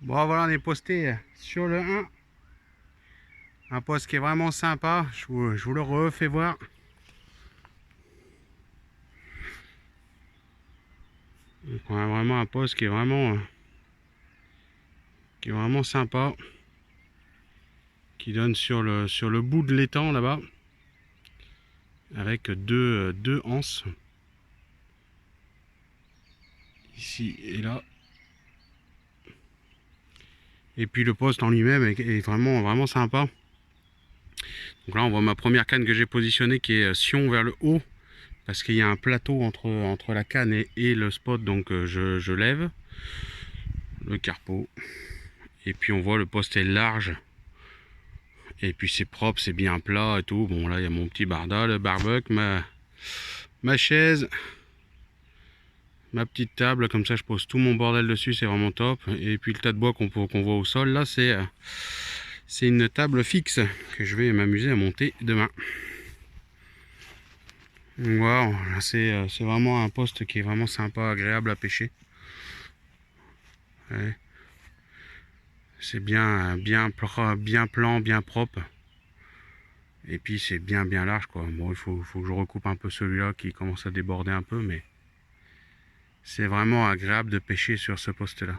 Bon voilà, on est posté sur le 1. Un poste qui est vraiment sympa. Je vous le refais voir. Donc on a vraiment un poste qui est vraiment sympa. Qui donne sur le bout de l'étang là-bas. Avec deux anses. Ici et là. Et puis le poste en lui-même est vraiment sympa. Donc là on voit ma première canne que j'ai positionnée qui est sion vers le haut. Parce qu'il y a un plateau entre la canne et le spot, donc je lève le carpeau. Et puis on voit le poste est large. Et puis c'est propre, c'est bien plat et tout. Bon là il y a mon petit barda, le barbecue, ma chaise, ma petite table, comme ça je pose tout mon bordel dessus, c'est vraiment top. Et puis le tas de bois qu'on voit au sol, là c'est une table fixe que je vais m'amuser à monter demain. Waouh, c'est vraiment un poste qui est vraiment sympa, agréable à pêcher. Ouais. C'est bien plan, bien propre. Et puis c'est bien large quoi. Bon, il faut que je recoupe un peu celui-là qui commence à déborder un peu, mais c'est vraiment agréable de pêcher sur ce poste-là.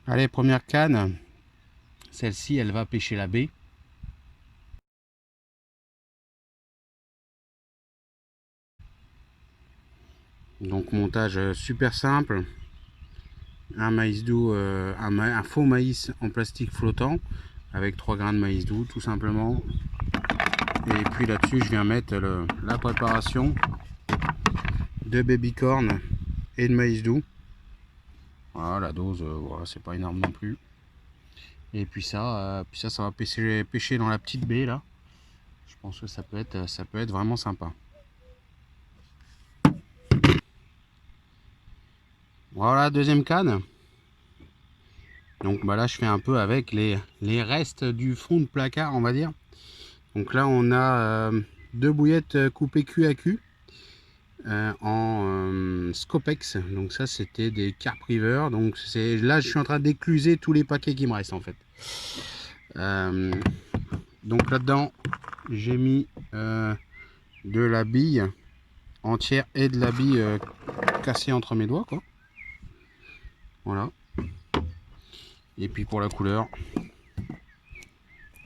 Allez, première canne. Celle-ci, elle va pêcher la baie. Donc montage super simple. Un maïs doux, un faux maïs en plastique flottant avec 3 grains de maïs doux tout simplement. Et puis là-dessus je viens mettre la préparation de baby corn et de maïs doux. Voilà, la dose, voilà, c'est pas énorme non plus. Et puis ça va pêcher dans la petite baie là. Je pense que ça peut être vraiment sympa. Voilà, deuxième canne. Donc bah là je fais un peu avec les restes du fond de placard on va dire. Donc là on a deux bouillettes coupées cul à cul en Scopex. Donc ça c'était des Carp River. Donc là je suis en train d'écluser tous les paquets qui me restent en fait. Donc là-dedans j'ai mis de la bille entière et de la bille cassée entre mes doigts quoi. Voilà. Et puis pour la couleur,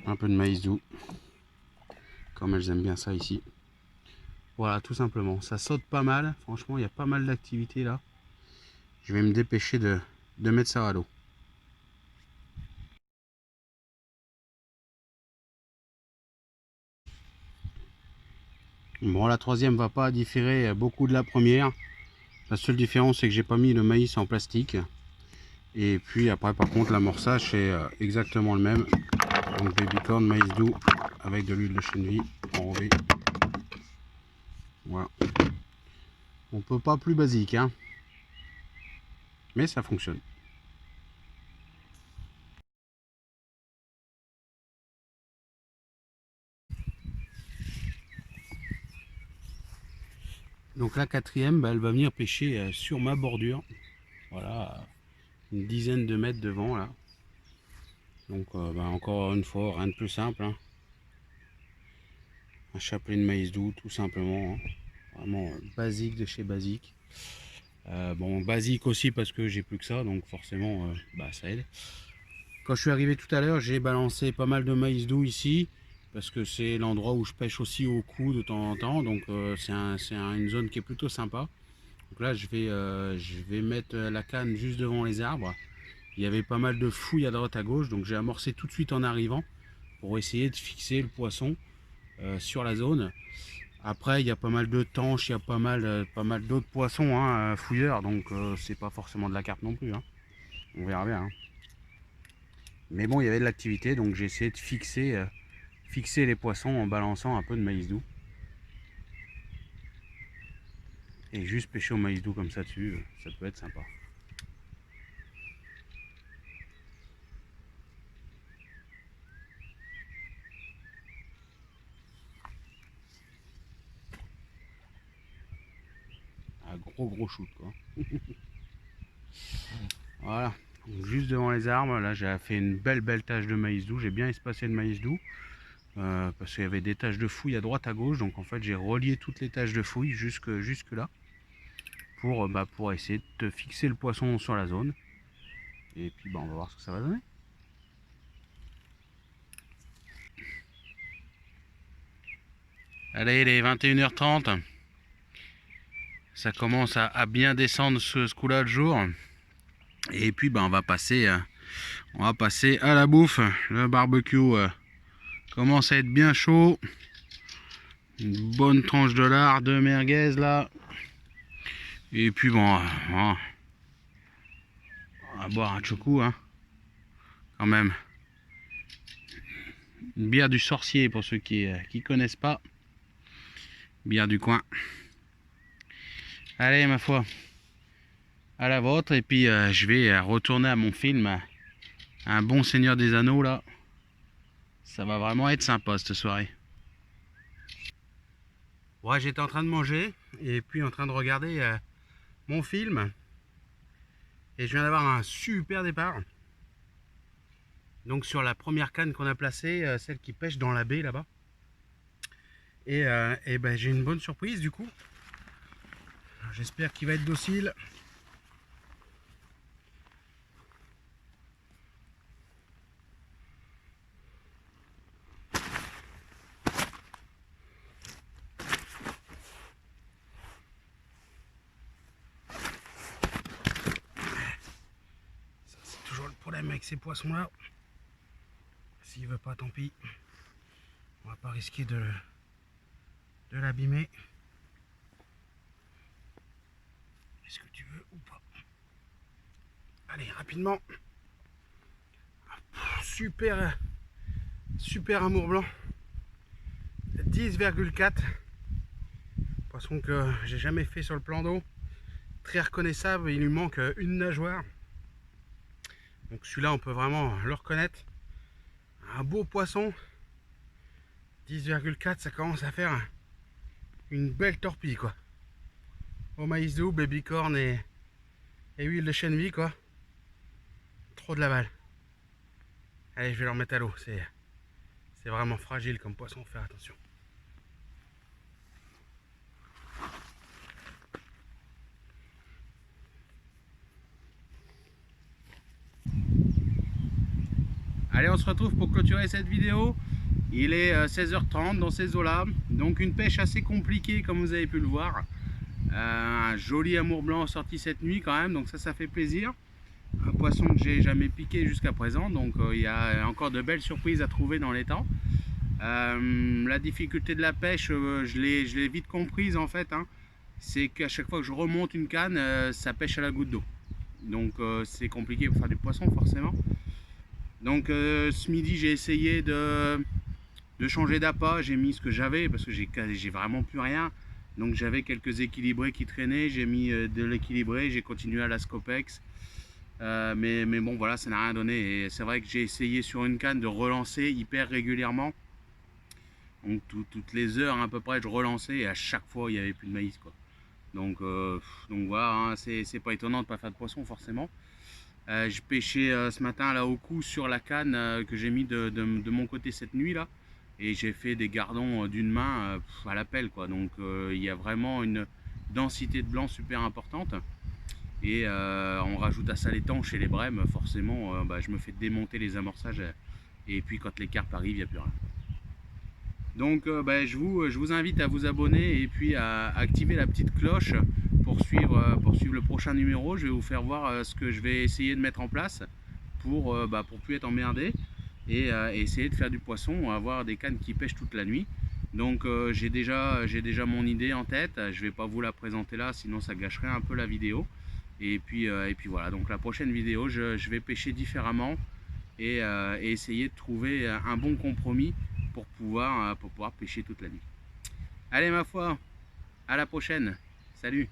un peu de maïs doux. Comme elles aiment bien ça ici. Voilà, tout simplement. Ça saute pas mal. Franchement, il y a pas mal d'activités là. Je vais me dépêcher de mettre ça à l'eau. Bon, la troisième va pas différer beaucoup de la première. La seule différence, c'est que j'ai pas mis le maïs en plastique. Et puis après, par contre, l'amorçage c'est exactement le même. Donc baby corn, maïs doux avec de l'huile de chènevis enrobée. Voilà. On peut pas plus basique, hein. Mais ça fonctionne. Donc la quatrième, bah, elle va venir pêcher sur ma bordure. Voilà, une dizaine de mètres devant là. Donc bah, encore une fois, rien de plus simple, hein. Un chapelet de maïs doux tout simplement, hein. Vraiment basique de chez basique. Bon, basique aussi parce que j'ai plus que ça, donc forcément bah, ça aide. Quand je suis arrivé tout à l'heure, j'ai balancé pas mal de maïs doux ici parce que c'est l'endroit où je pêche aussi au coup de temps en temps, donc une zone qui est plutôt sympa. Donc là je vais mettre la canne juste devant les arbres. Il y avait pas mal de fouilles à droite à gauche, donc j'ai amorcé tout de suite en arrivant pour essayer de fixer le poisson sur la zone. Après il y a pas mal de tanches, il y a pas mal d'autres poissons, hein, fouilleurs, donc c'est pas forcément de la carpe non plus, hein. On verra bien, hein. Mais bon, il y avait de l'activité, donc j'ai essayé de fixer les poissons en balançant un peu de maïs doux. Et juste pêcher au maïs doux comme ça dessus, ça peut être sympa. Un gros shoot quoi. Voilà, donc juste devant les arbres, là j'ai fait une belle tache de maïs doux, j'ai bien espacé le maïs doux. Parce qu'il y avait des taches de fouilles à droite à gauche, donc en fait j'ai relié toutes les taches de fouilles jusque là pour essayer de fixer le poisson sur la zone. Et puis on va voir ce que ça va donner. Allez, il est 21h30. Ça commence à bien descendre ce coup-là le jour. Et puis on va passer à la bouffe. Le barbecue commence à être bien chaud. Une bonne tranche de lard, de merguez là. Et puis on va boire un choco, hein, quand même. Une bière du sorcier pour ceux qui connaissent pas. Bière du coin. Allez ma foi, à la vôtre. Et puis je vais retourner à mon film, un bon Seigneur des Anneaux là. Ça va vraiment être sympa cette soirée. Ouais, j'étais en train de manger et puis en train de regarder mon film. Et je viens d'avoir un super départ. Donc sur la première canne qu'on a placée, celle qui pêche dans la baie là-bas. Et ben, j'ai une bonne surprise du coup. J'espère qu'il va être docile. Ça, c'est toujours le problème avec ces poissons là. S'il veut pas, tant pis. On va pas risquer de l'abîmer. Est-ce que tu veux ou pas? Allez, rapidement. Super amour blanc. 10,4. Poisson que j'ai jamais fait sur le plan d'eau. Très reconnaissable, il lui manque une nageoire. Donc celui-là, on peut vraiment le reconnaître. Un beau poisson. 10,4, ça commence à faire une belle torpille quoi. Au maïs doux, baby corn et huile de chène vie quoi. Trop de la balle. Allez, je vais le remettre à l'eau. C'est vraiment fragile comme poisson, faut faire attention. Allez, on se retrouve pour clôturer cette vidéo. Il est 16h30 dans ces eaux-là. Donc une pêche assez compliquée comme vous avez pu le voir. Un joli amour blanc sorti cette nuit quand même, donc ça fait plaisir. Un poisson que j'ai jamais piqué jusqu'à présent, donc il y a encore de belles surprises à trouver dans les temps. La difficulté de la pêche, je l'ai vite comprise en fait, hein. C'est qu'à chaque fois que je remonte une canne, ça pêche à la goutte d'eau. Donc c'est compliqué pour faire du poisson forcément. Donc ce midi j'ai essayé de changer d'appât, j'ai mis ce que j'avais parce que j'ai vraiment plus rien. Donc j'avais quelques équilibrés qui traînaient, j'ai mis de l'équilibré, j'ai continué à la Scopex. Mais bon voilà, ça n'a rien donné. Et c'est vrai que j'ai essayé sur une canne de relancer hyper régulièrement. Donc toutes les heures à peu près je relançais et à chaque fois il n'y avait plus de maïs quoi. Donc voilà, hein, c'est pas étonnant de pas faire de poisson forcément. Je pêchais ce matin là au coup sur la canne que j'ai mis de mon côté cette nuit là. Et j'ai fait des gardons d'une main à la pelle quoi. Donc il y a vraiment une densité de blanc super importante. Et on rajoute à ça les tanches et les brèmes, forcément je me fais démonter les amorçages. Et puis quand les carpes arrivent, il n'y a plus rien. Donc je vous invite à vous abonner et puis à activer la petite cloche pour suivre le prochain numéro. Je vais vous faire voir ce que je vais essayer de mettre en place pour plus être emmerdé et essayer de faire du poisson, avoir des cannes qui pêchent toute la nuit. Donc j'ai déjà mon idée en tête. Je ne vais pas vous la présenter là, sinon ça gâcherait un peu la vidéo. Et puis voilà, donc la prochaine vidéo, je vais pêcher différemment et essayer de trouver un bon compromis pour pouvoir pêcher toute la nuit. Allez ma foi, à la prochaine, salut.